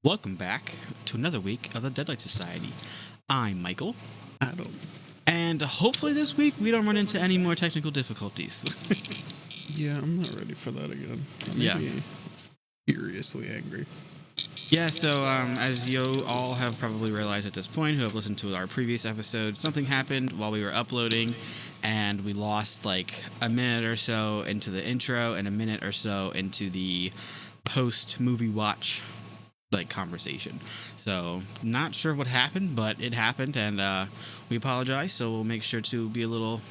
Welcome back to another week of the Deadlight Society. I'm Michael. Adam. And hopefully this week we don't run into any more technical difficulties. Yeah, I'm not ready for that again. I'm furiously angry. Yeah, so as you all have probably realized at this point, who have listened to our previous episode, something happened while we were uploading, and we lost like a minute or so into the intro and a minute or so into the post-movie watch like conversation. So not sure what happened, but it happened, and we apologize. So we'll make sure to be a little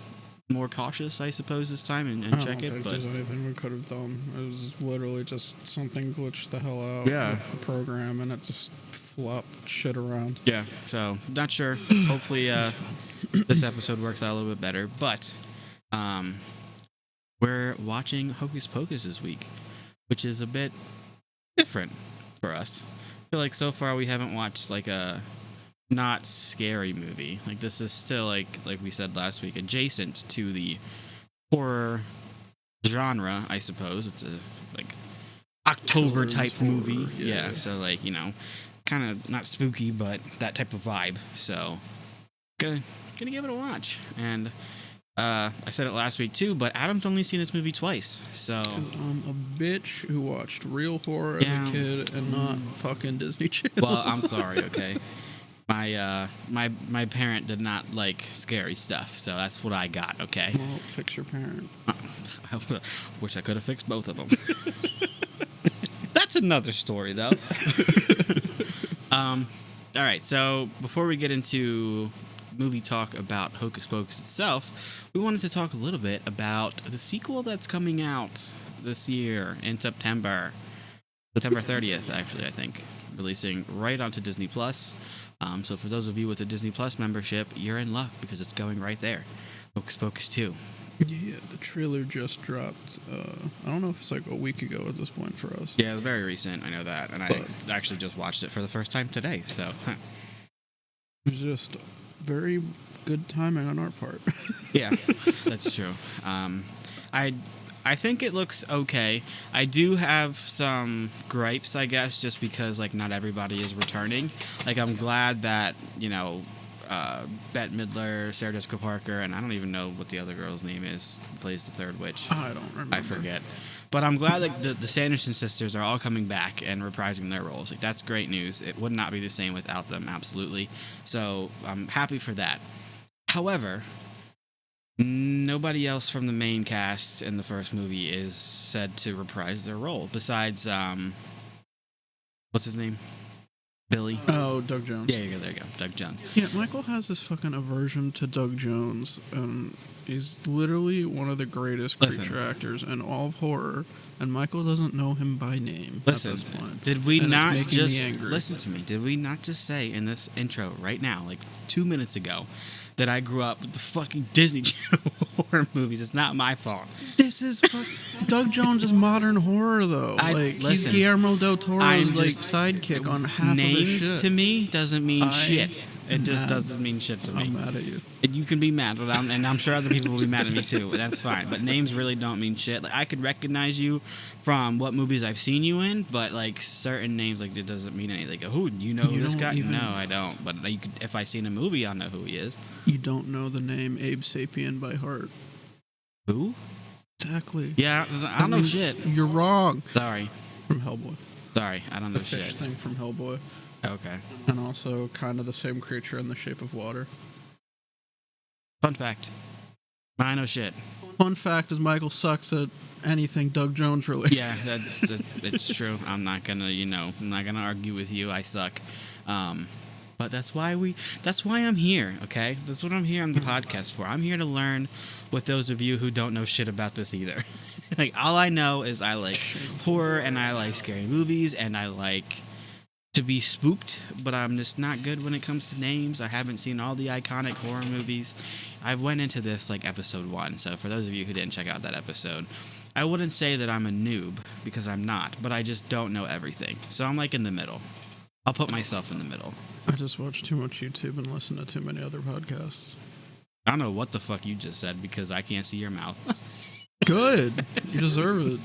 more cautious, I suppose, this time and check it. I don't think there's anything we could have done. It was literally just something glitched the hell out with the program, and it just flopped shit around. Yeah, so not sure. Hopefully this episode works out a little bit better. But we're watching Hocus Pocus this week, which is a bit different for us. I feel like so far we haven't watched like a not scary movie. Like this is still like we said last week, adjacent to the horror genre, I suppose. It's a like October type movie. Yeah, so like, you know, kind of not spooky, but that type of vibe. So gonna give it a watch. And I said it last week too, but Adam's only seen this movie twice, so I'm a bitch who watched real horror as a kid and not fucking Disney Channel. Well, I'm sorry, okay. My parent did not like scary stuff, so that's what I got, okay? Well, fix your parent. I wish I could have fixed both of them. That's another story, though. All right, so before we get into movie talk about Hocus Pocus itself, we wanted to talk a little bit about the sequel that's coming out this year in September 30th, actually, I think, releasing right onto Disney Plus. So for those of you with a Disney Plus membership, you're in luck because it's going right there. Hocus Pocus 2. Yeah, the trailer just dropped. I don't know if it's like a week ago at this point for us. Yeah, very recent. I know that, and I actually just watched it for the first time today. So it was just very good timing on our part. Yeah, that's true. I think it looks okay. I do have some gripes, I guess, just because like not everybody is returning. Like I'm glad that, you know, Bette Midler, Sarah Jessica Parker, and I don't even know what the other girl's name is who plays the third witch. I don't remember. I forget. But I'm glad that the Sanderson sisters are all coming back and reprising their roles. Like that's great news. It would not be the same without them, absolutely. So I'm happy for that. However, nobody else from the main cast in the first movie is said to reprise their role besides what's his name? Billy. Oh, Doug Jones. Yeah, there you go. Doug Jones. Yeah, Michael has this fucking aversion to Doug Jones. He's literally one of the greatest creature actors in all of horror, and Michael doesn't know him by name at this point. Did we not just angry. Listen to me? Did we not just say in this intro right now, like 2 minutes ago, that I grew up with the fucking Disney Channel horror movies? It's not my fault. This is Doug Jones is modern horror though. He's Guillermo del Toro's sidekick on half of his shit. Names to me doesn't mean shit. It just doesn't mean shit to me. I'm mad at you. You can be mad, and I'm sure other people will be mad at me too. That's fine. But names really don't mean shit. Like I could recognize you from what movies I've seen you in, but like certain names, like it doesn't mean anything. Like, who you know this guy? No, I don't. But if I seen a movie, I'll know who he is. You don't know the name Abe Sapien by heart. Who? Exactly. Yeah, I don't know shit. You're wrong. Sorry. From Hellboy. Sorry, I don't know the shit. Fish thing from Hellboy. Okay. And also kind of the same creature in the shape of water. Fun fact. I know shit. Fun fact is Michael sucks at anything Doug Jones related. Yeah, it's true. I'm not gonna argue with you. I suck. But that's why I'm here, okay? That's what I'm here on the podcast for. I'm here to learn with those of you who don't know shit about this either. Like, all I know is I like horror, and I like scary movies, and I like to be spooked, but I'm just not good when it comes to names. I haven't seen all the iconic horror movies. I went into this like episode 1, so for those of you who didn't check out that episode, I wouldn't say that I'm a noob, because I'm not, but I just don't know everything. So I'm like in the middle. I'll put myself in the middle. I just watch too much YouTube and listen to too many other podcasts. I don't know what the fuck you just said because I can't see your mouth. Good. You deserve it.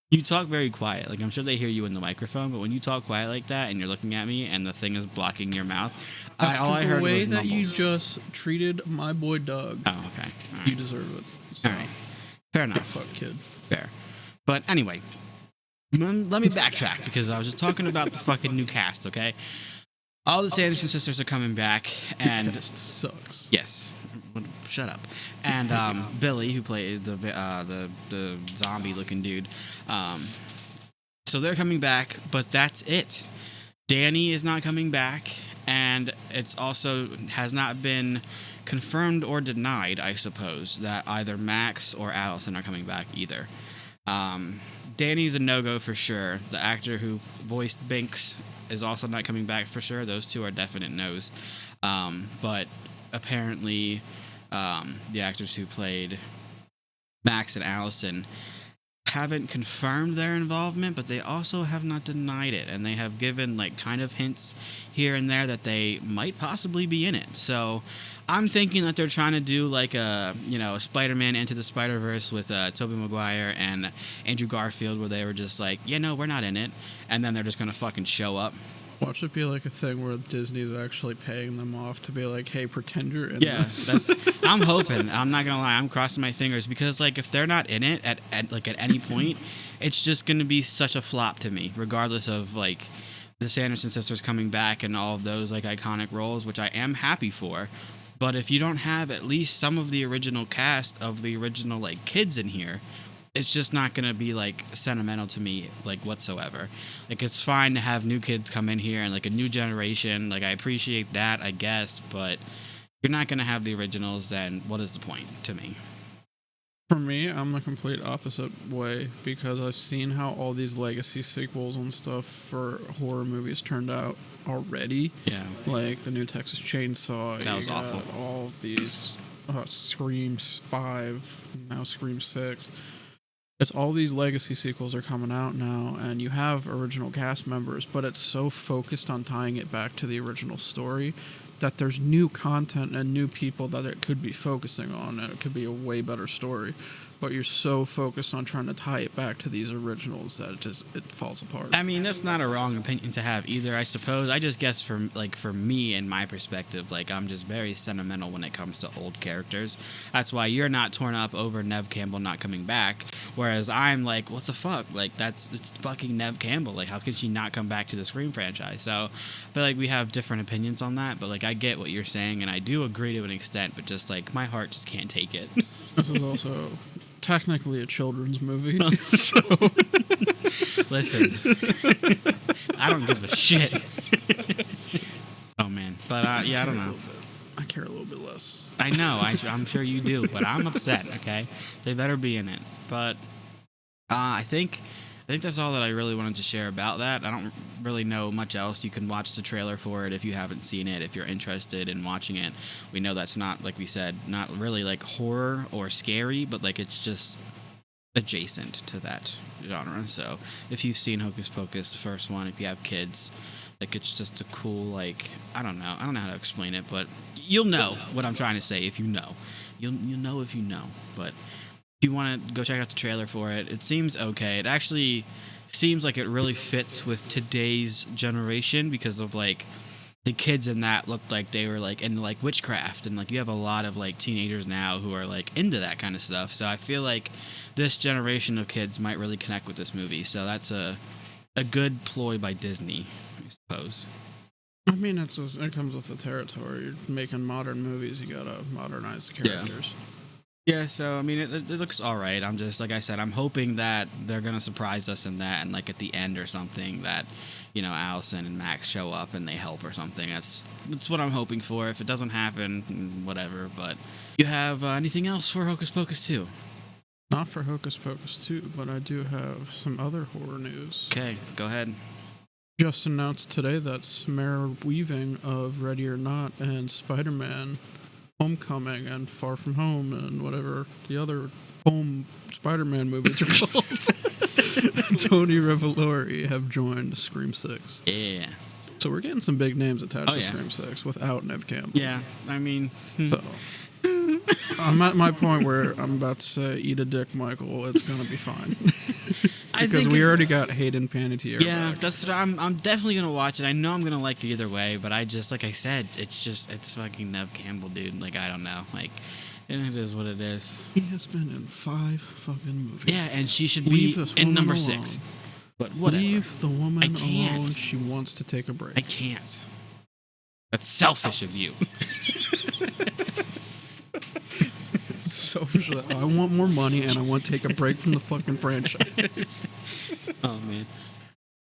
You talk very quiet. Like, I'm sure they hear you in the microphone, but when you talk quiet like that and you're looking at me and the thing is blocking your mouth, all I heard was the way mumbles. that you just treated my boy Doug. Oh, okay. All right. You deserve it. So, All right. Fair enough. fuck, kid. Fair. But anyway, let me backtrack because I was just talking about the fucking new cast, okay? All the Sanderson sisters are coming back, and Cast sucks. yes, shut up. And Billy, who plays the zombie-looking dude, so they're coming back, but that's it. Danny is not coming back, and it's also has not been confirmed or denied, I suppose, that either Max or Allison are coming back either. Danny's a no-go for sure. The actor who voiced Binks is also not coming back for sure. Those two are definite no's. But apparently, the actors who played Max and Allison haven't confirmed their involvement, but they also have not denied it, and they have given like kind of hints here and there that they might possibly be in it. So I'm thinking that they're trying to do like a Spider-Man Into the Spider-Verse with Tobey Maguire and Andrew Garfield, where they were just like, we're not in it, and then they're just gonna fucking show up. Watch it be like a thing where Disney's actually paying them off to be like, hey, pretend you're in Yeah, this. I'm hoping. I'm not gonna lie. I'm crossing my fingers because like if they're not in it at any point, it's just gonna be such a flop to me, regardless of like the Sanderson sisters coming back and all of those like iconic roles, which I am happy for. But if you don't have at least some of the original cast of the original like kids in here, it's just not gonna be like sentimental to me like whatsoever. Like it's fine to have new kids come in here and like a new generation. Like I appreciate that, I guess, but if you're not gonna have the originals, then what is the point to me? For me, I'm the complete opposite way because I've seen how all these legacy sequels and stuff for horror movies turned out already. Yeah. Like the new Texas Chainsaw. That was awful. All of these Scream 5, now Scream 6. It's all these legacy sequels are coming out now, and you have original cast members, but it's so focused on tying it back to the original story that there's new content and new people that it could be focusing on, and it could be a way better story. But you're so focused on trying to tie it back to these originals that it falls apart. I mean, that's not a wrong opinion to have either, I suppose. I just guess for me and my perspective, like I'm just very sentimental when it comes to old characters. That's why you're not torn up over Neve Campbell not coming back, whereas I'm like, what the fuck? Like it's fucking Neve Campbell. Like how could she not come back to the Scream franchise? So I feel like we have different opinions on that, but like I get what you're saying and I do agree to an extent, but just like my heart just can't take it. This is also technically a children's movie. So listen, I don't give a shit. Oh man, but yeah, I don't know. I care a little bit less. I know, I'm sure you do, but I'm upset. Okay, they better be in it. But I think that's all that I really wanted to share about that. I don't really know much else. You can watch the trailer for it if you haven't seen it, if you're interested in watching it. We know that's not, like we said, not really like horror or scary, but like it's just adjacent to that genre. So if you've seen Hocus Pocus, the first one, if you have kids, like it's just a cool, like, I don't know how to explain it, but you'll know what I'm trying to say if you know. You'll know if you know, but if you want to go check out the trailer for it, it seems okay. It actually seems like it really fits with today's generation because of like the kids in that looked like they were like into like witchcraft, and like you have a lot of like teenagers now who are like into that kind of stuff. So I feel like this generation of kids might really connect with this movie. So that's a good ploy by Disney, I suppose. I mean, it comes with the territory. You're making modern movies, you gotta modernize the characters. Yeah, so I mean, it looks all right. I'm just, like I said, I'm hoping that they're gonna surprise us in that, and like at the end or something, that Allison and Max show up and they help or something. That's what I'm hoping for. If it doesn't happen, whatever. But you have anything else for Hocus Pocus 2? Not for Hocus Pocus 2, but I do have some other horror news. Okay, go ahead. Just announced today that Samara Weaving of Ready or Not and Spider-Man Homecoming and Far From Home and whatever the other home Spider-Man movies are called, Tony Revolori have joined Scream 6. Yeah. So we're getting some big names attached to Scream 6 without Neve Campbell. Yeah, I mean, So, I'm at my point where I'm about to say, eat a dick, Michael. It's going to be fine. Because we already got Hayden Panettiere back. That's what I'm definitely going to watch it. I know I'm going to like it either way, but I just, like I said, it's fucking Nev Campbell, dude. Like, I don't know. Like, it is what it is. He has been in 5 fucking movies. Yeah, and she should be in number 6. But whatever. Leave the woman alone. She wants to take a break. I can't. That's selfish of you. It's selfish. I want more money and I want to take a break from the fucking franchise. Oh, man.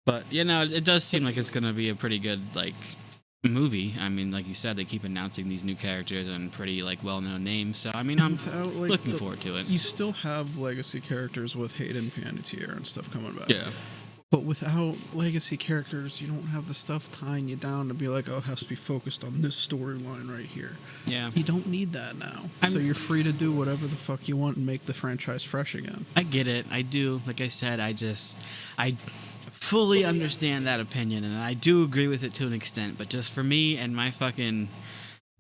But, it does seem like it's going to be a pretty good, like, movie. I mean, like you said, they keep announcing these new characters and pretty, like, well-known names. So, I mean, I'm looking forward to it. You still have legacy characters with Hayden Panettiere and stuff coming back. Yeah. But without legacy characters, you don't have the stuff tying you down to be like, oh, it has to be focused on this storyline right here. Yeah. You don't need that now. So you're free to do whatever the fuck you want and make the franchise fresh again. I get it. I do. Like I said, I fully understand that opinion, and I do agree with it to an extent. But just for me and my fucking,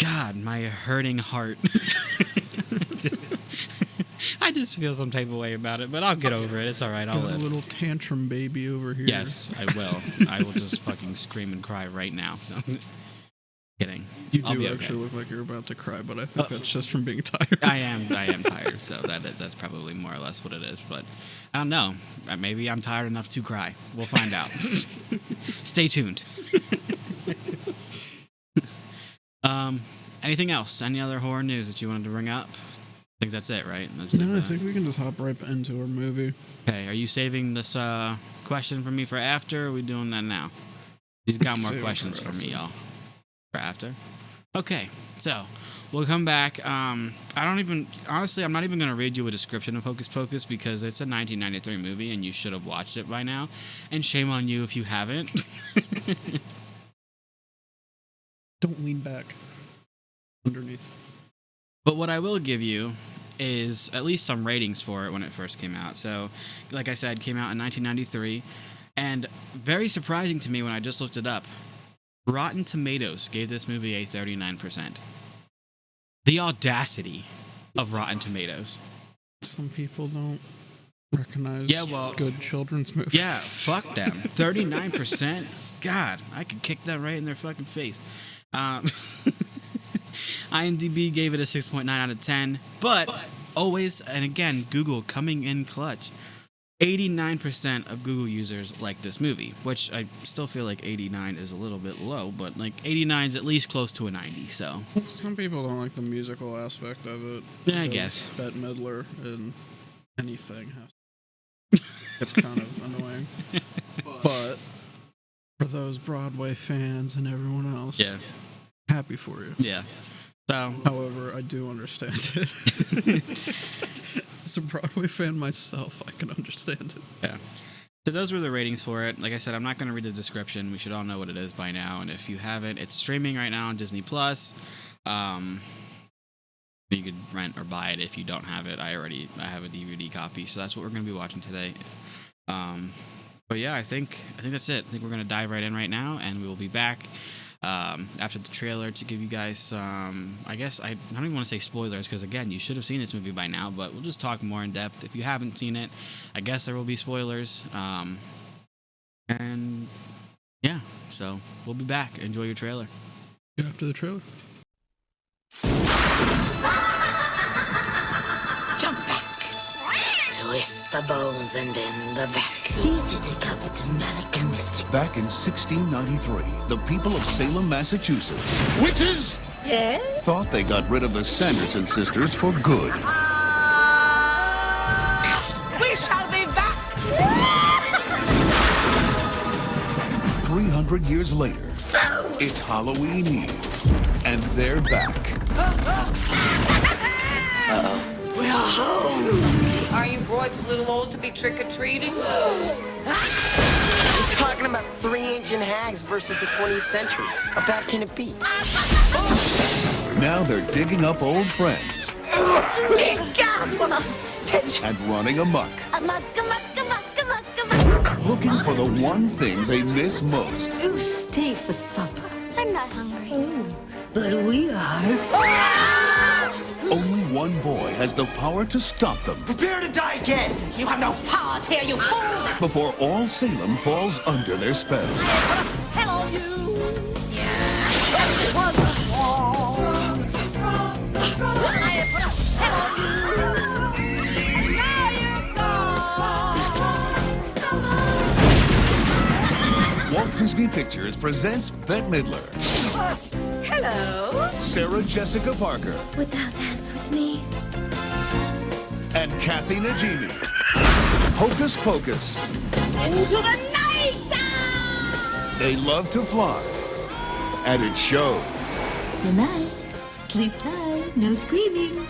God, my hurting heart. I just feel some type of way about it, but I'll get over it. It's all right. I'll live. A little tantrum baby over here. Yes, I will. I will just fucking scream and cry right now. No, kidding. You do actually look like you're about to cry, but I think that's just from being tired. I am tired, so that's probably more or less what it is. But I don't know. Maybe I'm tired enough to cry. We'll find out. Stay tuned. Anything else? Any other horror news that you wanted to bring up? I think that's it, right? I think we can just hop right into our movie. Okay, are you saving this question for me for after, or are we doing that now? He's got more questions for me, y'all. For after? Okay, so we'll come back. Honestly, I'm not even going to read you a description of Hocus Pocus because it's a 1993 movie and you should have watched it by now. And shame on you if you haven't. Don't lean back. Underneath. But what I will give you is at least some ratings for it when it first came out. So, like I said, it came out in 1993. And very surprising to me when I just looked it up, Rotten Tomatoes gave this movie a 39%. The audacity of Rotten Tomatoes. Some people don't recognize good children's movies. Yeah, fuck them. 39%? God, I could kick that right in their fucking face. IMDb gave it a 6.9 out of 10, but always, and again, Google coming in clutch. 89% of Google users like this movie, which I still feel like 89 is a little bit low, but like 89 is at least close to a 90, so. Some people don't like the musical aspect of it. Yeah, I guess. Bette Midler in anything it's kind of annoying. But for those Broadway fans and everyone else, happy for you. Yeah. So, however, I do understand it. As a Broadway fan myself, I can understand it. Yeah. So those were the ratings for it. Like I said, I'm not going to read the description. We should all know what it is by now. And if you haven't, it's streaming right now on Disney Plus. You could rent or buy it if you don't have it. I have a DVD copy, so that's what we're going to be watching today. But yeah, I think that's it. I think we're going to dive right in right now, and we will be back after the trailer to give you guys some, I guess, I don't even want to say spoilers because, again, you should have seen this movie by now, but we'll just talk more in depth. If you haven't seen it, I guess there will be spoilers. And yeah, so we'll be back. Enjoy your trailer. After the trailer. Jump back. Twist the bones and bend the back. Back in 1693, the people of Salem, Massachusetts Witches! Yes? thought they got rid of the Sanderson sisters for good. We shall be back! 300 years later, it's Halloween Eve, and they're back. We're home! Are you boys a little old to be trick-or-treating? We're talking about 3 ancient hags versus the 20th century. How bad can it be? Now they're digging up old friends God, what a stench! and running amok, Amok. looking for the one thing they miss most. You stay for supper. I I'm not hungry. But we are. Only one boy has the power to stop them Prepare to die again! You have no powers here, you fool! before all Salem falls under their spell. Hello, you! Walt Disney Pictures presents Bette Midler, Hello. Sarah Jessica Parker, Would thou dance with me? and Kathy Najimy. Hocus Pocus. Into the night! They love to fly, and it shows. Good night. Sleep tight. No screaming.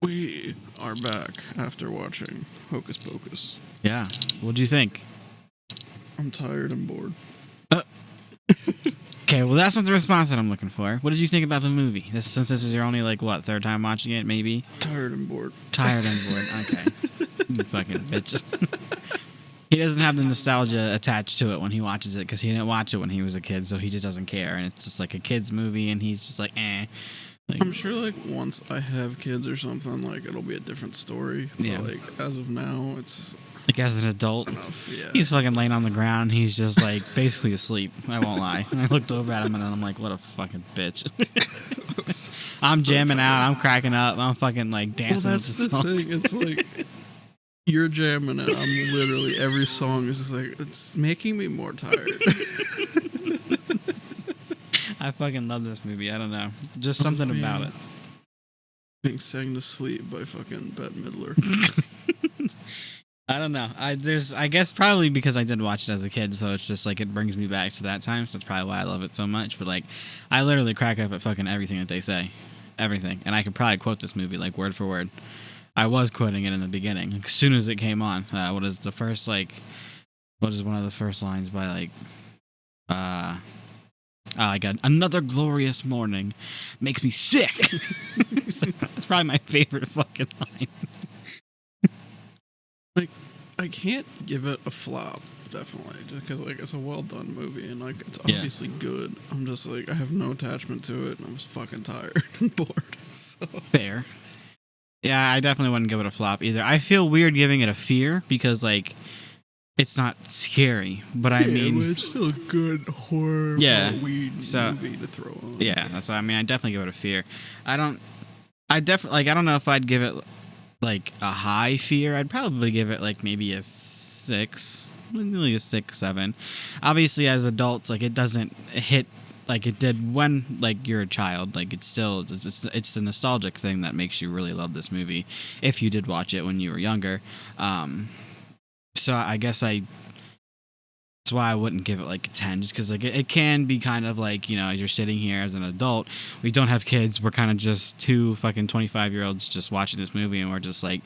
We are back after watching Hocus Pocus. Yeah. What do you think? I'm tired and bored. Okay, well, that's not the response that I'm looking for. What did you think about the movie? Since this is your only, like, what, third time watching it, maybe? Tired and bored. Tired and bored. Okay. You fucking bitch. He doesn't have the nostalgia attached to it when he watches it because he didn't watch it when he was a kid, so he just doesn't care. And it's just like a kid's movie, and he's just like, eh. Like, I'm sure, like, once I have kids or something, like, it'll be a different story. But, Yeah. like, as of now, it's like, as an adult, enough, yeah. he's fucking laying on the ground. He's just, like, basically asleep. I won't lie. And I looked over at him, and I'm like, what a fucking bitch. I'm jamming out. I'm cracking up. I'm fucking, like, dancing. Well, that's to the songs. thing. It's like, you're jamming it. I'm literally, every song is just like, it's making me more tired. I fucking love this movie. I don't know. Just something about it. Being sang to sleep by fucking Bette Midler. I don't know. I guess probably because I did watch it as a kid, so it's just like it brings me back to that time. So that's probably why I love it so much. But like, I literally crack up at fucking everything that they say, everything, and I could probably quote this movie like word for word. I was quoting it in the beginning, like, as soon as it came on. What is the first like? What is one of the first lines by like? I got another glorious morning, makes me sick. That's probably my favorite fucking line. Like, I can't give it a flop, definitely, just because, like, it's a well done movie and, like, it's obviously good. I'm just like, I have no attachment to it, and I'm just fucking tired and bored. So. Fair. Yeah, I definitely wouldn't give it a flop either. I feel weird giving it a fear because, like, it's not scary, but I mean, well, it's still a good horror Halloween movie to throw on. Yeah, that's what I mean. I definitely give it a fear. I don't know if I'd give it like a high fear. I'd probably give it like maybe a 6, maybe a 6, 7. Obviously, as adults, like it doesn't hit like it did when like you're a child. Like it's the nostalgic thing that makes you really love this movie if you did watch it when you were younger. So I guess that's why I wouldn't give it like a 10, just because like it can be kind of like, you know, you're sitting here as an adult, we don't have kids, we're kind of just two fucking 25-year-olds just watching this movie, and we're just like,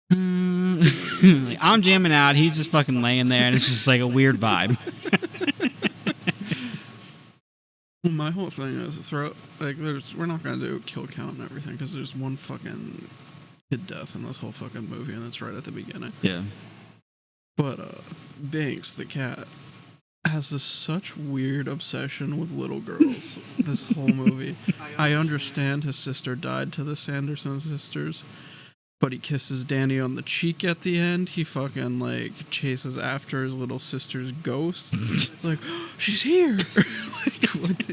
like, I'm jamming out, he's just fucking laying there, and it's just like a weird vibe. Well, my whole thing is we're not gonna do kill count and everything because there's one fucking kid death in this whole fucking movie, and it's right at the beginning. Yeah. But Banks, the cat, has such weird obsession with little girls. This whole movie. I understand his sister died to the Sanderson sisters, but he kisses Danny on the cheek at the end. He fucking like chases after his little sister's ghost. It's like, oh, she's here.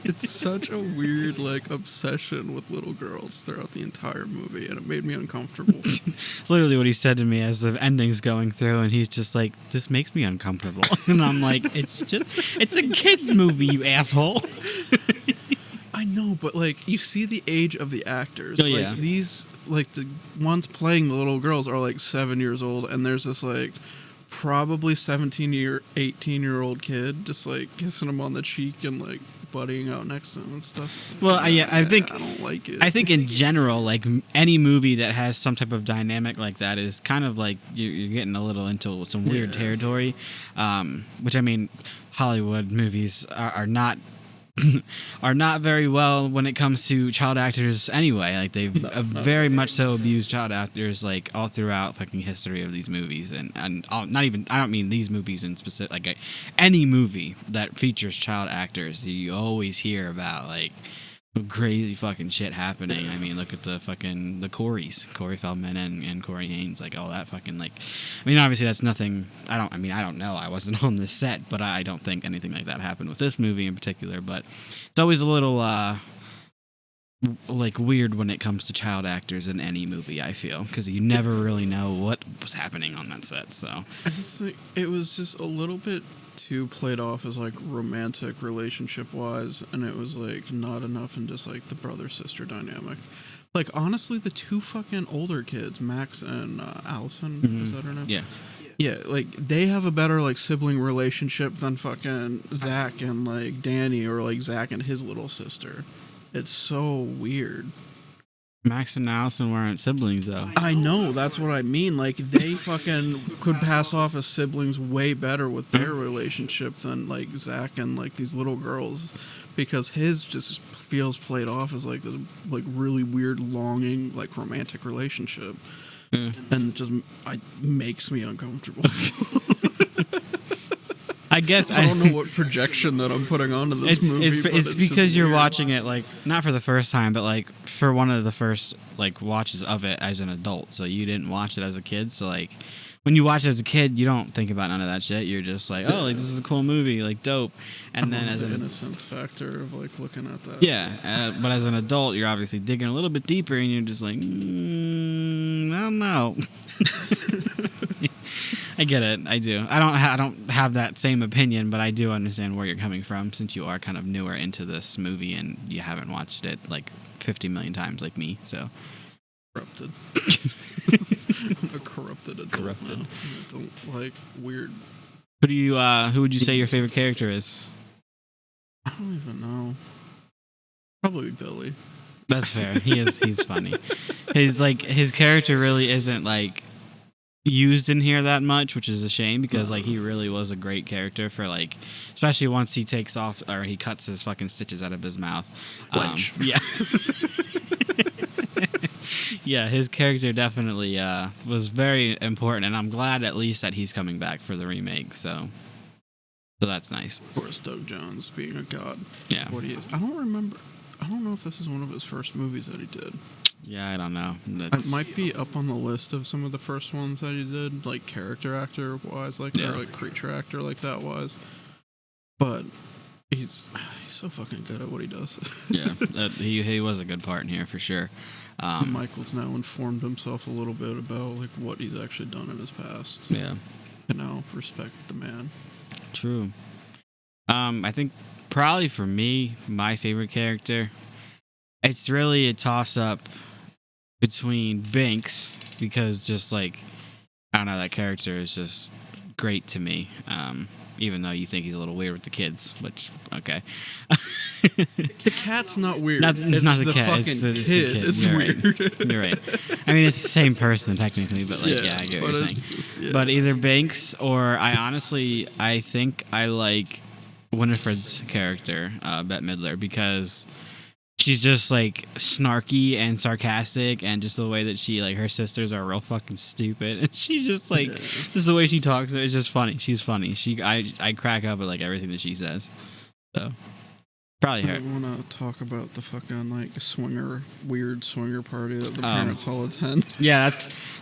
It's such a weird like obsession with little girls throughout the entire movie, and it made me uncomfortable. It's literally what he said to me as the ending's going through, and he's just like, this makes me uncomfortable. And I'm like, it's a kid's movie, you asshole. I know, but like you see the age of the actors. Oh, like yeah. these like the ones playing the little girls are like 7 years old, and there's this like probably 18-year-old kid just like kissing him on the cheek and like buddying out next to him and stuff. It's like, Well, I think I don't like it. I think in general, like any movie that has some type of dynamic like that is kind of like you're getting a little into some weird territory. Which I mean, Hollywood movies are not are not very well when it comes to child actors anyway. Like they've very much so abused child actors like all throughout fucking history of these movies, and all, not even, I don't mean these movies in specific, like any movie that features child actors, you always hear about like crazy fucking shit happening. I mean, look at the Coreys, Corey Feldman and Corey Haim, like all that fucking like. I mean, obviously that's nothing. I don't know. I wasn't on the set, but I don't think anything like that happened with this movie in particular. But it's always a little like weird when it comes to child actors in any movie. I feel because you never really know what was happening on that set. So I just think it was just a little bit too played off as like romantic relationship wise, and it was like not enough in just like the brother sister dynamic. Like honestly, the two fucking older kids, Max and Allison, is that her name? Yeah, like they have a better like sibling relationship than fucking Zach and like Danny, or like Zach and his little sister. It's so weird. Max and Allison weren't siblings though. I know, that's what I mean. Like they fucking could pass off as siblings way better with their relationship than like Zach and like these little girls, because his just feels played off as like this like really weird longing like romantic relationship, and it just makes me uncomfortable. I guess I don't know what projection that I'm putting onto this movie. It's because you're watching it like not for the first time, but like for one of the first like watches of it as an adult. So you didn't watch it as a kid. So like when you watch it as a kid, you don't think about none of that shit. You're just like, oh, like this is a cool movie, like dope. And then as an innocence factor of like looking at that. Yeah, but as an adult, you're obviously digging a little bit deeper, and you're just like, I don't know. I get it. I do. I don't have that same opinion, but I do understand where you're coming from, since you are kind of newer into this movie and you haven't watched it like 50 million times like me. So corrupted. I'm a corrupted adult. Corrupted. Now. I don't like weird. Who would you say your favorite character is? I don't even know. Probably Billy. That's fair. He's funny. His character really isn't like used in here that much, which is a shame, because like he really was a great character for like, especially once he takes off or he cuts his fucking stitches out of his mouth. Yeah. Yeah, his character definitely was very important, and I'm glad at least that he's coming back for the remake. So that's nice. Of course, Doug Jones being a god. Yeah. What he is. I don't remember. I don't know if this is one of his first movies that he did. Yeah, I don't know. It might be up on the list of some of the first ones that he did, like character actor wise, like or like creature actor like that wise. But he's so fucking good at what he does. Yeah, he was a good part in here for sure. Michael's now informed himself a little bit about like what he's actually done in his past. Yeah, respect the man. True. I think probably for me, my favorite character, it's really a toss up between Binks, because just like, I don't know, that character is just great to me. Even though you think he's a little weird with the kids, which, okay. The cat's not weird. Not the cat. Fucking It's the kid. kid. It's You're weird. Right. You're right. I mean, it's the same person technically, but like, yeah I get what you're saying. Just, But either Binks or I think I like Winifred's character, Bette Midler, because she's just like snarky and sarcastic, and just the way that she like her sisters are real fucking stupid, and she's just like just the way she talks, it's just funny. She's funny. I crack up at like everything that she says. So probably her. I want to talk about the fucking like weird swinger party that the parents all attend. Yeah,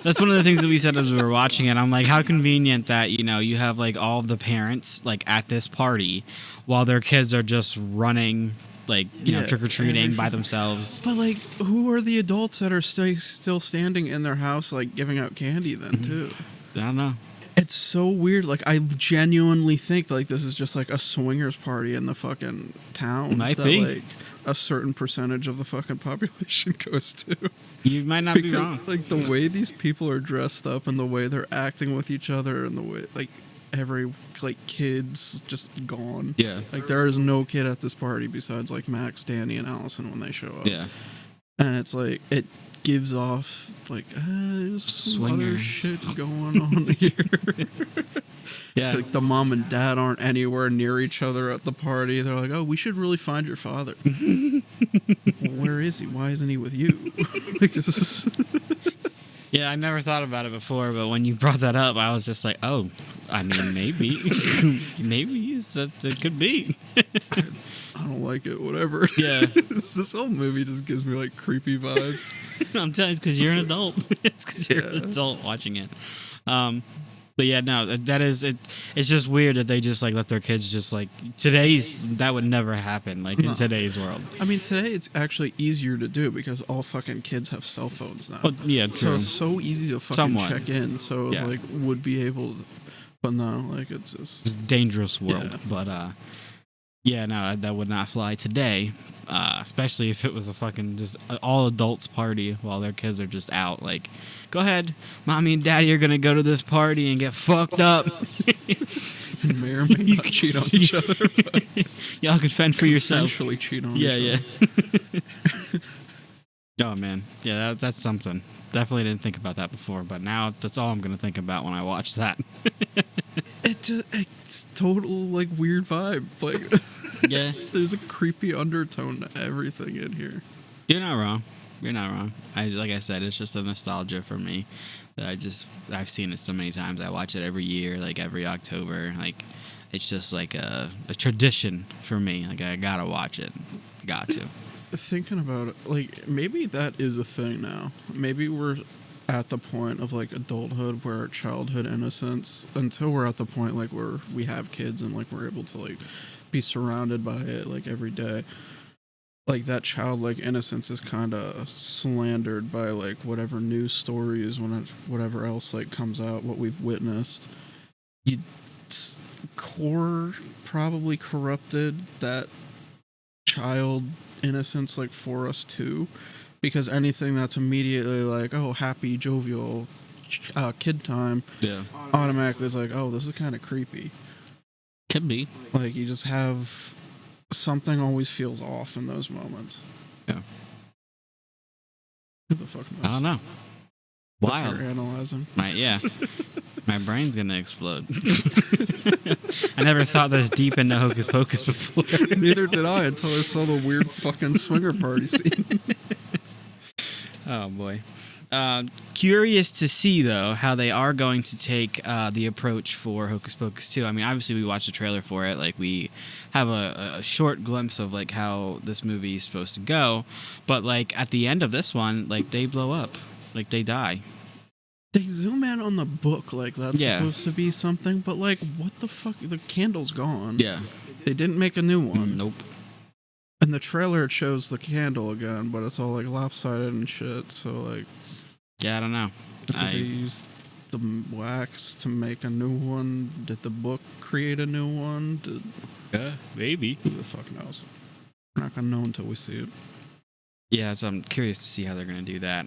that's one of the things that we said as we were watching it. I'm like, how convenient that you have like all of the parents like at this party while their kids are just running like trick or treating by themselves. But like, who are the adults that are still standing in their house like giving out candy then too? I don't know. It's so weird. Like, I genuinely think like this is just like a swingers party in the fucking town. Might that, be. Like a certain percentage of the fucking population goes to. You might not be wrong. Like the way these people are dressed up and the way they're acting with each other and the way like every like kid's just gone. Yeah. Like there is no kid at this party besides like Max, Danny, and Allison when they show up. Yeah. and it's like it gives off like there's some other Swingers. shit going on here. Yeah. Like the mom and dad aren't anywhere near each other at the party. They're like, "Oh, we should really find your father." Well, where is he? Why isn't he with you? Like, this is Yeah, I never thought about it before, but when you brought that up, I was just like, oh, I mean, maybe. Maybe it could be. I don't like it. Whatever. Yeah. This whole movie just gives me like creepy vibes. I'm telling you, it's because you're an adult. It's because you're an adult watching it. But yeah, no, that is it. It's just weird that they just like let their kids just like that would never happen like in today's world. I mean, today it's actually easier to do because all fucking kids have cell phones now. Oh, yeah, So true. it's so easy to fucking Somewhat. check in. So it's Yeah. like would be able to, but no, like it's just It's a dangerous world, Yeah. but yeah, no, that would not fly today. Especially if it was a fucking just all adults party while their kids are just out. Like, go ahead, mommy and daddy are gonna go to this party and get fucked up. may or may not cheat on each other. But Y'all can fend for yourself. essentially cheat on Yeah, each yeah. other. Oh man, yeah, that's something. Definitely didn't think about that before, but now that's all I'm gonna think about when I watch that. It's total like weird vibe. Like Yeah, there's a creepy undertone to everything in here. you're not wrong. You're not wrong. Like I said, it's just a nostalgia for me. That I've seen it so many times. I watch it every year, like every October. Like it's just like a tradition for me. Like I gotta watch it. Got to. Thinking about it, like maybe that is a thing now. Maybe we're at the point of like adulthood where childhood innocence, until we're at the point like where we have kids and like we're able to like be surrounded by it like every day. Like that childlike innocence is kind of slandered by like whatever news stories, whatever else like comes out, what we've witnessed. Core probably corrupted that child innocence like for us too, because anything that's immediately like, oh, happy jovial kid time, Yeah, automatically is like, oh, this is kind of creepy. could be. Like you just have something always feels off in those moments. Yeah. Who the fuck knows? I don't know. That's Wild. what you're analyzing. My brain's gonna explode. I never thought this deep into Hocus Pocus before. Neither did I until I saw the weird fucking swinger party scene. Oh boy. Curious to see though how they are going to take the approach for Hocus Pocus 2. I mean, obviously we watched the trailer for it. Like we have a short glimpse of like how this movie is supposed to go, but like at the end of this one, like they blow up, like they die. They zoom in on the book like that's Yeah. supposed to be something, but like what the fuck? The candle's gone. Yeah. They didn't make a new one. Nope. In the trailer, it shows the candle again, but it's all like lopsided and shit. So like, Yeah, I don't know. did they use the wax to make a new one? Did the book create a new one? Maybe. Who the fuck knows? We're not gonna know until we see it. Yeah, so I'm curious to see how they're gonna do that.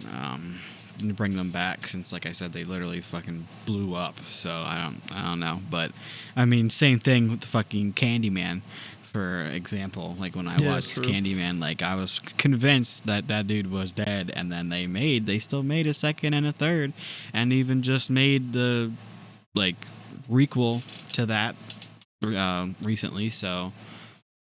And bring them back since, like I said, they literally fucking blew up. So I don't know. But I mean, same thing with the fucking Candyman, for example. Like when I Yeah, watched true. Candyman, like I was convinced that that dude was dead, and then they still made a second and a third, and even just made the like requel to that recently. So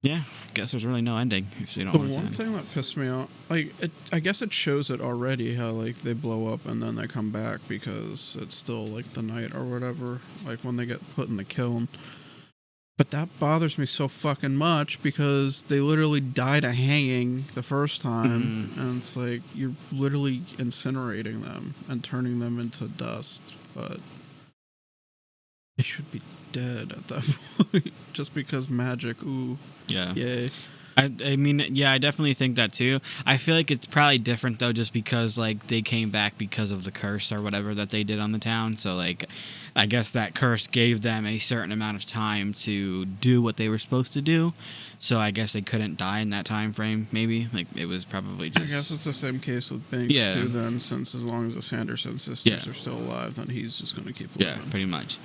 yeah, guess there's really no ending if you don't The want it to one end. thing that pissed me off, like, I guess it shows it already how like they blow up and then they come back because it's still like the night or whatever, like when they get put in the kiln. But that bothers me so fucking much because they literally died a hanging the first time, and it's like you're literally incinerating them and turning them into dust. But they should be dead at that point, just because magic. Ooh, Yeah. yay! I mean, yeah, I definitely think that too. I feel like it's probably different though, just because like they came back because of the curse or whatever that they did on the town. So like, I guess that curse gave them a certain amount of time to do what they were supposed to do. So I guess they couldn't die in that time frame. Maybe like it was probably just. I guess it's the same case with Banks Yeah. too. Then, since as long as the Sanderson sisters Yeah. are still alive, then he's just going to keep Yeah, living. pretty much.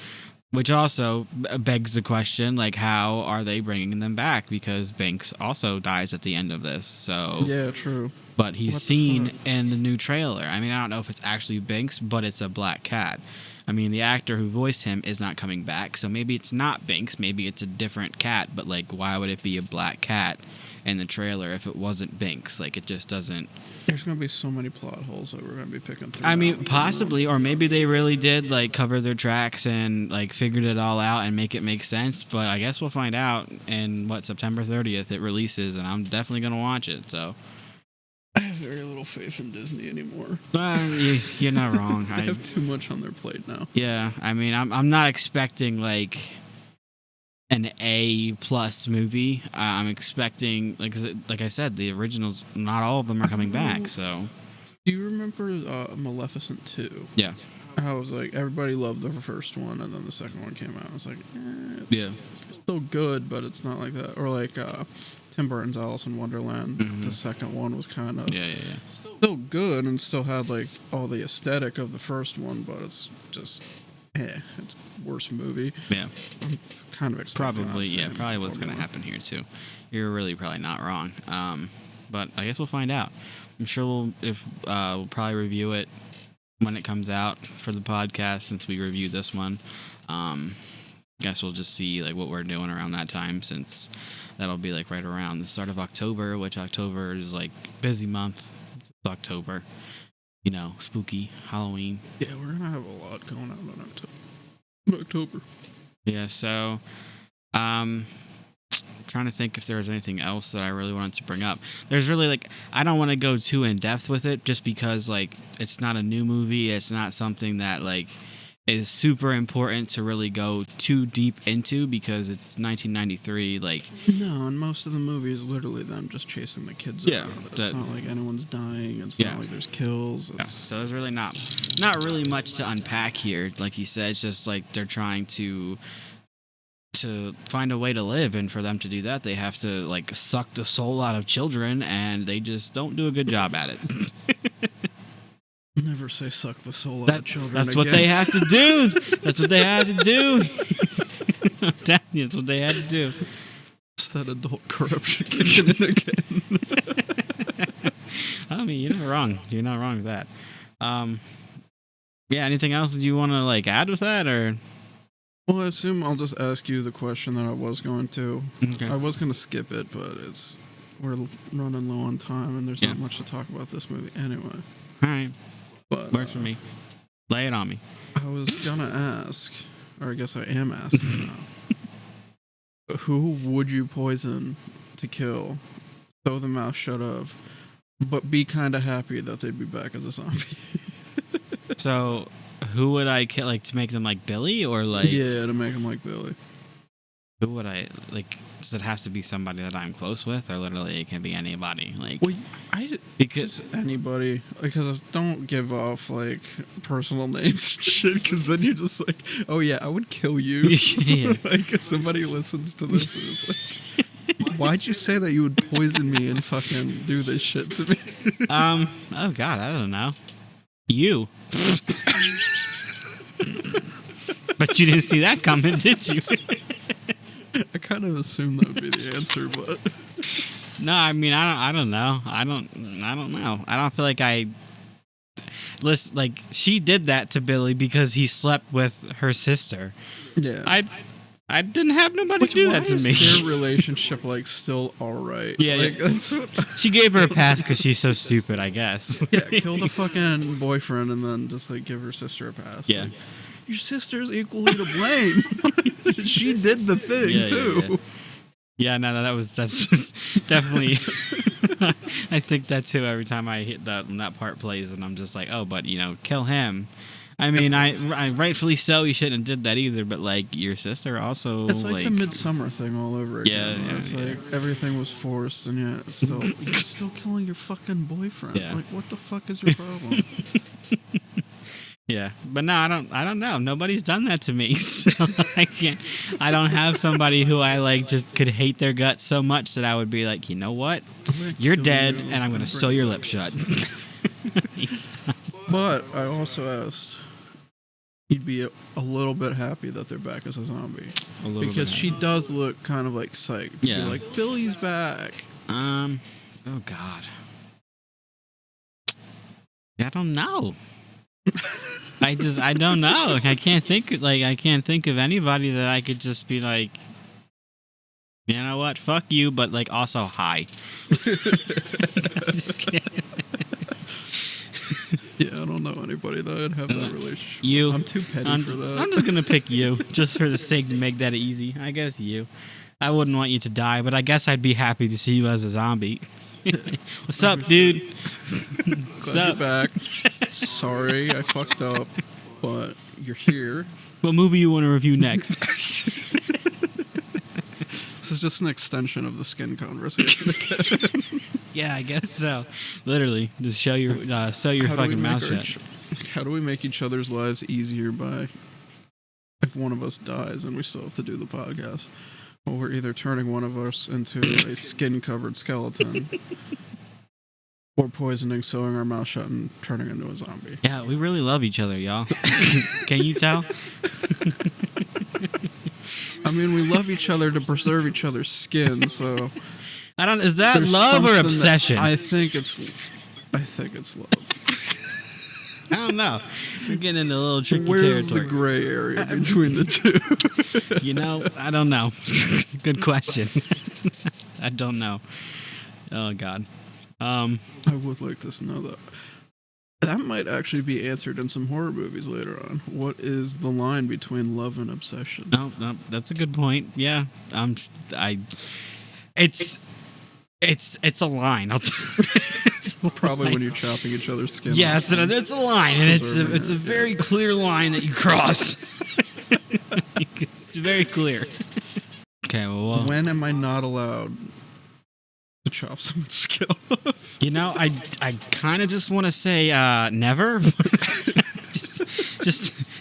Which also begs the question, like, how are they bringing them back? Because Binks also dies at the end of this. So Yeah, true. but he's What the seen fuck? in the new trailer. I mean, I don't know if it's actually Binks, but it's a black cat. I mean, the actor who voiced him is not coming back, so maybe it's not Binks. Maybe it's a different cat. But like, why would it be a black cat in the trailer if it wasn't Binks? Like, it just doesn't. There's gonna be so many plot holes that we're gonna be picking through. I now. mean, possibly, or maybe they really did like cover their tracks and like figured it all out and make it make sense. But I guess we'll find out in September 30th it releases, and I'm definitely gonna watch it. So I have very little faith in Disney anymore. you're not wrong. They have too much on their plate now. Yeah, I mean, I'm not expecting like an A+ movie. I'm expecting like I said, the originals. Not all of them are coming back. So Do you remember Maleficent 2? yeah, How it was like everybody loved the first one, and then the second one came out. I was like, it's yeah, still good, but it's not like that. Or like Tim Burton's Alice in Wonderland. The second one was kind of yeah. still good and still had like all the aesthetic of the first one, but it's just it's a worse movie. Yeah. I'm kind of expecting Probably, that yeah, same probably what's going to formula. happen here too. You're really probably not wrong. But I guess we'll find out. I'm sure we'll probably review it when it comes out for the podcast since we reviewed this one. Guess we'll just see like what we're doing around that time since that'll be like right around the start of October, which October is like busy month. It's October. You know, spooky Halloween. Yeah, we're gonna have a lot going on in October. Yeah, so trying to think if there was anything else that I really wanted to bring up. There's really like I don't want to go too in depth with it just because like it's not a new movie, it's not something that like is super important to really go too deep into because it's 1993 like No, and most of the movie is literally them just chasing the kids Yeah, around. It's that- not like anyone's dying. It's Yeah. not like there's kills. yeah, It's, so there's really not really much to unpack here. Like you said, it's just like they're trying to find a way to live, and for them to do that they have to like suck the soul out of children, and they just don't do a good job at it. never say suck the soul out of children. That's what again. they have to do. That's what they had to do. I'm telling you, that's what they had to do. It's that adult corruption kicking in again. I mean, you're not wrong. You're not wrong with that. Yeah. Anything else that you want to like add with that, or? Well, I assume I'll just ask you the question that I was going to. Okay. I was going to skip it, but we're running low on time, and there's Yeah. not much to talk about this movie anyway. All right. But Works for me. Lay it on me. I was gonna ask, or I guess I am asking now. Who would you poison to kill? Throw the mouth shut of, but be kind of happy that they'd be back as a zombie. So, who would I kill? Like to make them like Billy, or like Yeah, to make him like Billy. who would I like? Does it have to be somebody that I'm close with, or literally it can be anybody? Like Well, because just anybody, because don't give off like personal names and shit, because then you're just like, oh yeah, I would kill you. Yeah. Like if somebody listens to this and is like, why'd you say that you would poison me and fucking do this shit to me? oh god, I don't know. You. But you didn't see that coming, did you? I kind of assumed that would be the answer, but No, I mean I don't know. I don't know. I don't feel like listen, like she did that to Billy because he slept with her sister. yeah. I didn't have nobody do that to is me. their relationship like still all right? Yeah, like, yeah. That's what, She gave her a pass because she's so stupid, I guess. yeah, kill the fucking boyfriend and then just like give her sister a pass. Yeah. Like, your sister's equally to blame. She did the thing Yeah, too. Yeah, no, that's just definitely. I think that too every time I hit that and that part plays, and I'm just like, oh, but kill him. I mean, I rightfully so. You shouldn't have did that either. But like your sister also. It's like the Midsummer thing all over again. Yeah, where it's yeah. like everything was forced, and yet it's still you're still killing your fucking boyfriend. Yeah. Like, what the fuck is your problem? Yeah, but no, I don't know. Nobody's done that to me, so I can't. I don't have somebody who I like just could hate their guts so much that I would be like, you know what, you're kill dead, you and I'm gonna sew your lip shut. But I also asked, He'd be a little bit happy that they're back as a zombie. A little Because bit she does look kind of like psyched. To Yeah. be like, Billy's back. Oh God. I don't know. I don't know. I can't think of anybody that I could just be like, you know what? Fuck you, but like also hi. Just kidding. Yeah, I don't know anybody that would have that relationship. You. I'm too petty for that. I'm just gonna pick you, just for the sake to make that easy. I guess you. I wouldn't want you to die, but I guess I'd be happy to see you as a zombie. What's up, dude? What's Glad up? you're back. Sorry, I fucked up, but you're here. What movie you want to review next? This is just an extension of the skin conversation. Yeah, I guess so. Literally, just show your How do we fucking make mouth our shut. How do we make each other's lives easier by if one of us dies and we still have to do the podcast? Well, we're either turning one of us into a skin-covered skeleton or poisoning, sewing our mouth shut, and turning into a zombie. Yeah, we really love each other, y'all. Can you tell? I mean, we love each other to preserve each other's skin, so... I don't. Is that there's love or something that- obsession? I think it's love. I don't know. We're getting into a little tricky Where's the territory. gray area between the two? You know, I don't know. Good question. I don't know. Oh God. I would like to know that. That might actually be answered in some horror movies later on. What is the line between love and obsession? No, that's a good point. Yeah. It's a line. It's a Probably line. when you're chopping each other's skin. Yeah, off. it's a line, and Preserving it's a it, very clear line that you cross. It's very clear. Okay, well, When am I not allowed to chop someone's skin off? you know, I kind of just want to say never.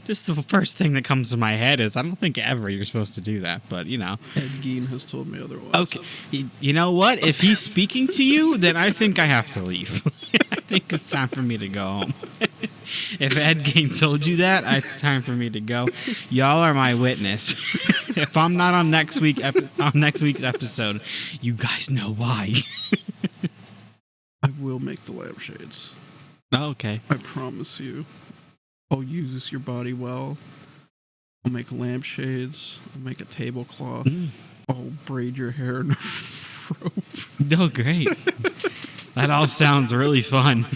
just the first thing that comes to my head is I don't think ever you're supposed to do that, but you know. Ed Gein has told me otherwise. Okay, you know what? If he's speaking to you, then I think I have to leave. I think it's time for me to go home. If Ed Gein told you that, it's time for me to go. Y'all are my witness. If I'm not on next week's episode, you guys know why. I will make the lampshades. Oh, okay. I promise you. I'll use your body well. I'll make lampshades. I'll make a tablecloth. I'll braid your hair in a rope. Oh, great. That all sounds really fun.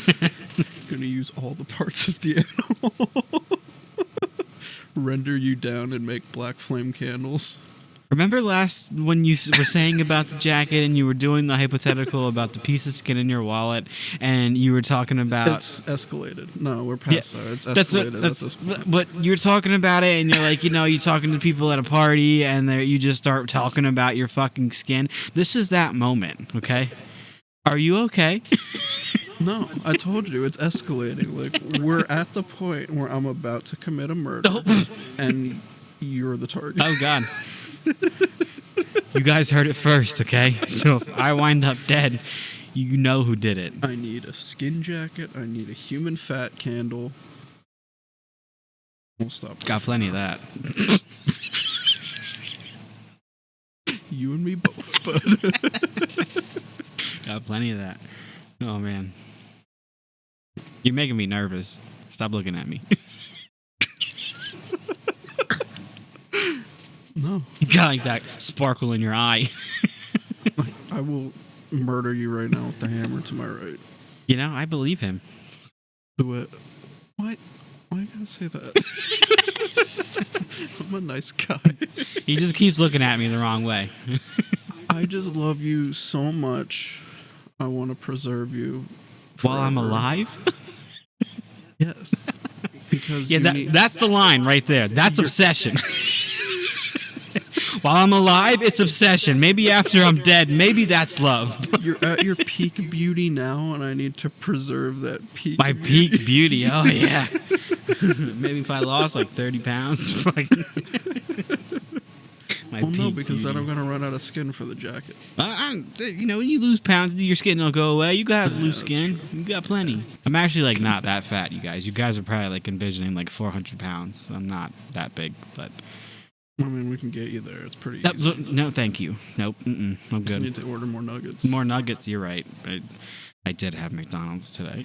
Gonna use all the parts of the animal. Render you down and make black flame candles. Remember when you were saying about the jacket and you were doing the hypothetical about the piece of skin in your wallet and you were talking about... It's escalated. No, we're past that. It's escalated at this point. But you're talking about it and you're like, you know, you're talking to people at a party and you just start talking about your fucking skin. This is that moment, okay? Are you okay? No, I told you, it's escalating. Like, we're at the point where I'm about to commit a murder and you're the target. Oh, God. You guys heard it first, okay? So if I wind up dead, you know who did it. I need a skin jacket. I need a human fat candle. We'll stop. Got plenty of that. You and me both, bud. Got plenty of that. Oh, man. You're making me nervous. Stop looking at me. No. You got like that sparkle in your eye. I will murder you right now with the hammer to my right. You know, I believe him. Do it. Why you gotta say that? I'm a nice guy. He just keeps looking at me the wrong way. I just love you so much. I want to preserve you. While I'm forever. alive? Yes. Because Yeah, that's the line right there. That's obsession. While I'm alive, it's obsession. Maybe after I'm dead, maybe that's love. you're at your peak beauty now, and I need to preserve that peak. My beauty. peak beauty. Oh, yeah. Maybe if I lost like 30 pounds. My My Well, no, pink because then beauty. I'm gonna run out of skin for the jacket. When you lose pounds, your skin will go away. You got loose that's skin. You got plenty. I'm actually like not that fat, you guys. You guys are probably like envisioning like 400 pounds. I'm not that big, but I mean, we can get you there. It's pretty easy. no, thank you. Nope, I'm Just good. need to order more nuggets. More nuggets. You're right. I did have McDonald's today.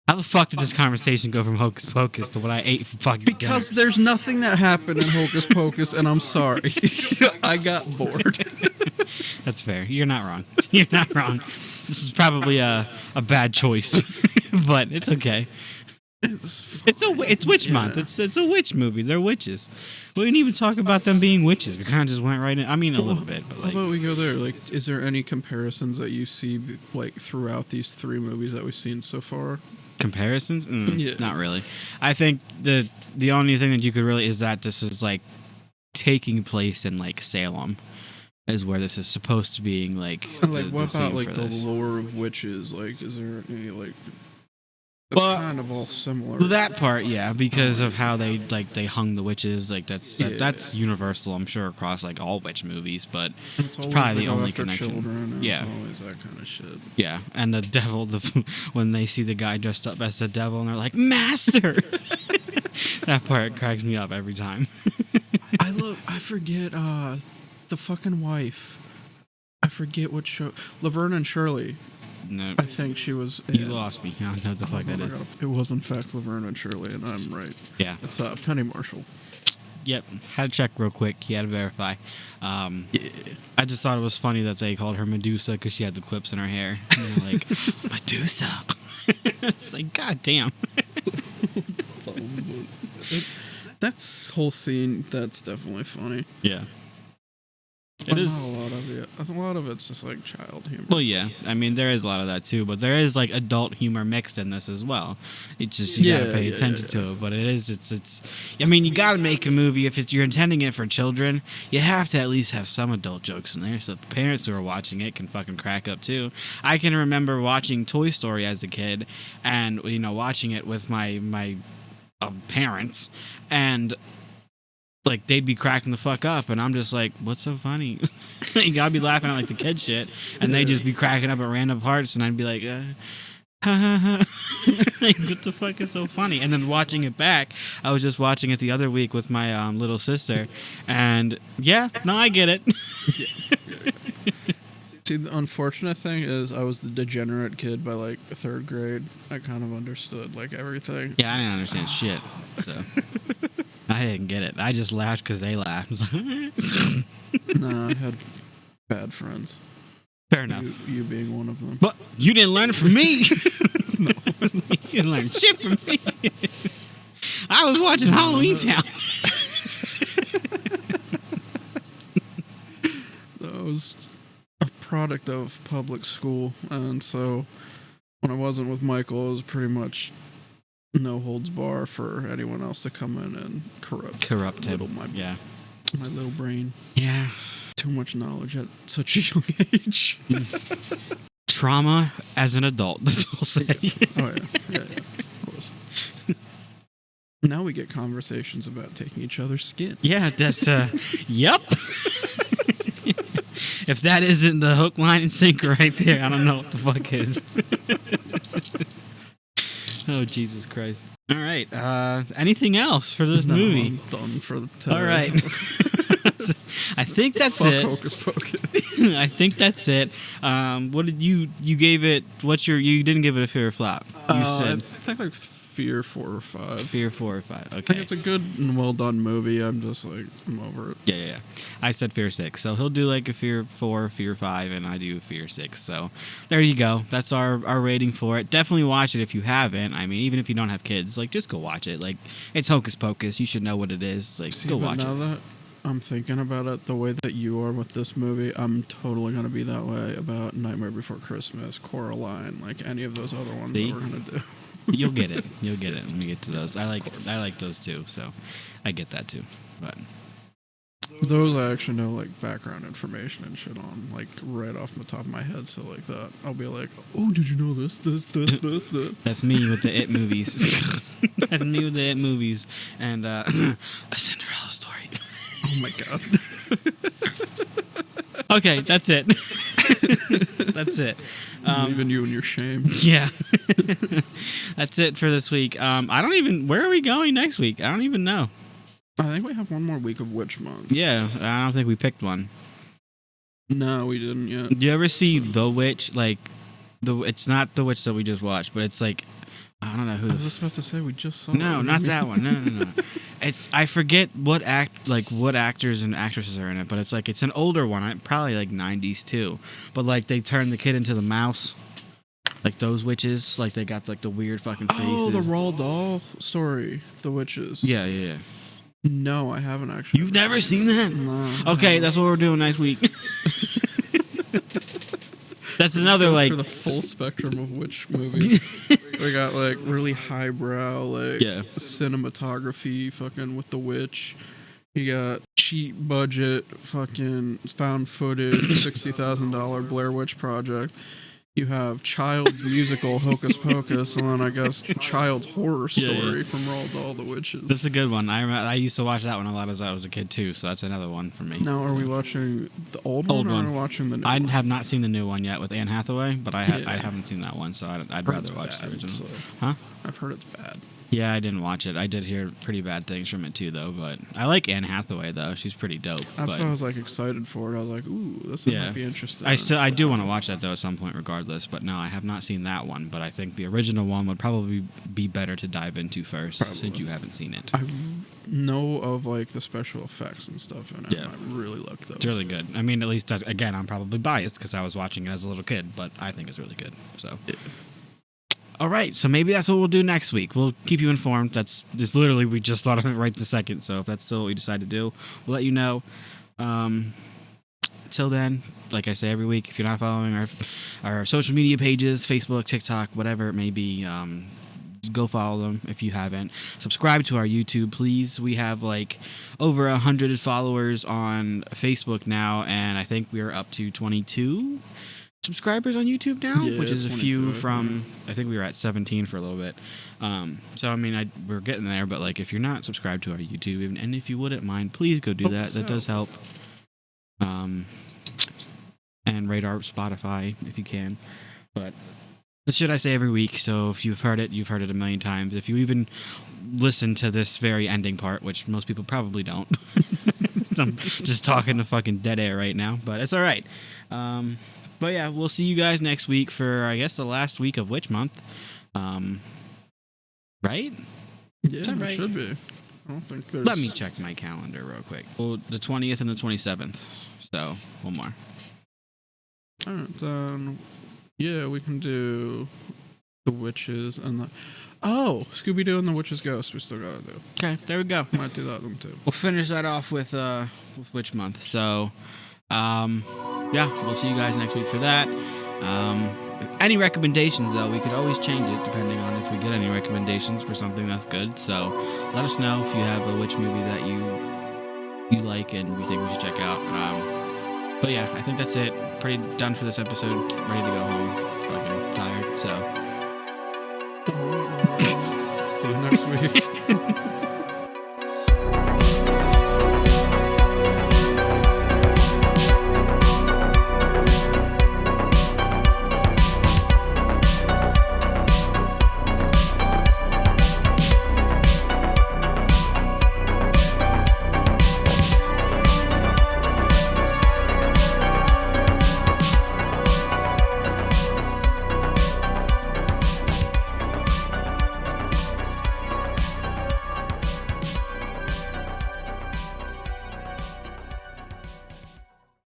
How the fuck did this conversation go from Hocus Pocus to what I ate for fucking Because dinner? there's nothing that happened in Hocus Pocus, and I'm sorry. I got bored. That's fair. You're not wrong. You're not wrong. This is probably a bad choice, but it's okay. It's witch month. It's a witch movie. They're witches. We didn't even talk about them being witches. We kind of just went right in. I mean, a little bit, but How like, about we go there? Like, is there any comparisons that you see like throughout these 3 movies that we've seen so far? comparisons. Yeah. Not really. I think the only thing that you could really is that this is like taking place in like Salem, is where this is supposed to be. Like What about theme like for the this. lore of witches? Like, is there any like? It's Well, kind of all similar. That part, yeah, because of how they hung the witches, like that's universal, I'm sure, across like all witch movies, but it's always probably they the go only after connection. Children, and Yeah. it's always that kind of shit. Yeah, and the devil, when they see the guy dressed up as the devil, and they're like, "Master!" That part cracks me up every time. I forget the fucking wife. I forget what show. Laverne and Shirley. No, I think she was. you in. lost me. I don't know what the fuck that is. It was in fact Laverne and Shirley, and I'm right. Yeah. It's Penny Marshall. Yep. Had to check real quick. He had to verify. I just thought it was funny that they called her Medusa because she had the clips in her hair. And they're like, Medusa. It's like, God damn. That's whole scene. That's definitely funny. Yeah. But It is. not a lot of it. A lot of it's just like child humor. Well, yeah. I mean, there is a lot of that too, but there is like adult humor mixed in this as well. It's just you gotta pay attention to it. But it is. It's. I mean, you gotta make a movie if you're intending it for children. You have to at least have some adult jokes in there, so the parents who are watching it can fucking crack up too. I can remember watching Toy Story as a kid, and watching it with my parents, and like they'd be cracking the fuck up, and I'm just like, what's so funny? You gotta be laughing at like the kid shit, and they just be cracking up at random parts, and I'd be like, ha ha ha. Like, what the fuck is so funny? And then watching it back, I was just watching it the other week with my little sister, and I get it. See, the unfortunate thing is I was the degenerate kid by like 3rd grade. I kind of understood like everything. Yeah, I didn't understand shit, so I didn't get it. I just laughed because they laughed. Nah, I had bad friends. Fair enough. You being one of them. But you didn't learn it from me. No, you didn't learn shit from me. I was watching Halloween Town. That was a product of public school, and so when I wasn't with Michael, it was pretty much no holds bar for anyone else to come in and corrupt him. My little brain. Yeah. Too much knowledge at such a young age. Trauma as an adult, that's what I'll say. Oh yeah, of course. Now we get conversations about taking each other's skin. Yeah, that's yep. If that isn't the hook, line, and sinker right there, I don't know what the fuck is. Oh, Jesus Christ. All right. Anything else for this movie? I'm done for the today. All right. I think that's Fuck it. Hocus Pocus. I think that's it. What did you gave it? You didn't give it a fear or flop. You said I think like Fear 4 or 5. fear 4 or 5. I think Okay. it's a good and well done movie. I'm just like, I'm over it. Yeah. I said fear 6. So he'll do like a fear 4, fear 5, and I do fear 6. So there you go. That's our rating for it. Definitely watch it if you haven't. I mean, even if you don't have kids, like just go watch it. Like it's Hocus Pocus. You should know what it is. Like See, go but watch now it. that I'm thinking about it, the way that you are with this movie, I'm totally gonna be that way about Nightmare Before Christmas, Coraline, like any of those other ones See? that we're gonna do. You'll get it. You'll get it when we get to those. I like those too. So I get that too. But Those I actually know like background information and shit on, like right off the top of my head. So like that, I'll be like, oh, did you know this? That's me with the It movies. That's me with the It movies and a Cinderella story. Oh my god. Okay, that's it. That's it. Leaving you in your shame. Yeah. That's it for this week. I don't even. Where are we going next week? I don't even know. I think we have one more week of Witch Month. Yeah, I don't think we picked one. No, we didn't yet. Do you ever see The Witch? Like, it's not The Witch that we just watched, but it's like, I don't know who. I was just about to say we just saw. No, it. not that one. No. It's I forget what actors and actresses are in it, but it's an older one, probably like 90s too. But like they turn the kid into the mouse, like those witches, like they got like the weird fucking faces. Oh, the Roald Dahl story, The Witches. Yeah. No, I haven't actually. You've never seen that? No. Okay, that's what we're doing next week. That's another For the full spectrum of witch movies. We got like really highbrow, like cinematography, fucking with the witch. You got cheap budget, fucking found footage, $60,000 Blair Witch Project. You have child's musical Hocus Pocus, and then I guess child's horror story from Roald Dahl, The Witches. That's a good one. I used to watch that one a lot as I was a kid too, so that's another one for me. Now, are we watching the old one, or are we watching the new I one? have not seen the new one yet with Anne Hathaway, but I haven't seen that one, so I'd rather watch the original. So Huh? I've heard it's bad. Yeah, I didn't watch it. I did hear pretty bad things from it too, though. But I like Anne Hathaway though; she's pretty dope. That's why I was like excited for it. I was like, "Ooh, this might be interesting." I do want to watch that though at some point, regardless. But no, I have not seen that one. But I think the original one would probably be better to dive into first, since you haven't seen it. I know of like the special effects and stuff in it. Yeah. I really like those. It's really good. I mean, at least again, I'm probably biased because I was watching it as a little kid, but I think it's really good. So. Yeah. All right, so maybe that's what we'll do next week. We'll keep you informed. That's just literally, we just thought of it right this second. So if that's still what we decide to do, we'll let you know. Till then, like I say every week, if you're not following our social media pages, Facebook, TikTok, whatever it may be, go follow them if you haven't. Subscribe to our YouTube, please. We have like over 100 followers on Facebook now, and I think we're up to 22 subscribers on YouTube now, which is a few from, I think we were at 17 for a little bit. So I mean, we're getting there, but like if you're not subscribed to our YouTube, and if you wouldn't mind, please go do that. That does help. And rate our Spotify if you can. But this should I say every week, so if you've heard it a million times. If you even listen to this very ending part, which most people probably don't. I'm just talking to fucking dead air right now, but it's all right. But yeah, we'll see you guys next week for, I guess, the last week of Witch Month. Right? Yeah, that it right? should be. I don't think there's... Let me check my calendar real quick. Well, the 20th and the 27th. So, one more. All right, then... Yeah, we can do the Witches and the... Oh! Scooby-Doo and the Witch's Ghost we still gotta do. Okay, there we go. Might do that one, too. We'll finish that off with Witch Month. So, yeah, we'll see you guys next week for that. Any recommendations, though, we could always change it depending on if we get any recommendations for something that's good. So let us know if you have a witch movie that you like and you think we should check out. But yeah, I think that's it. Pretty done for this episode. Ready to go home. Fucking tired. So See you next week.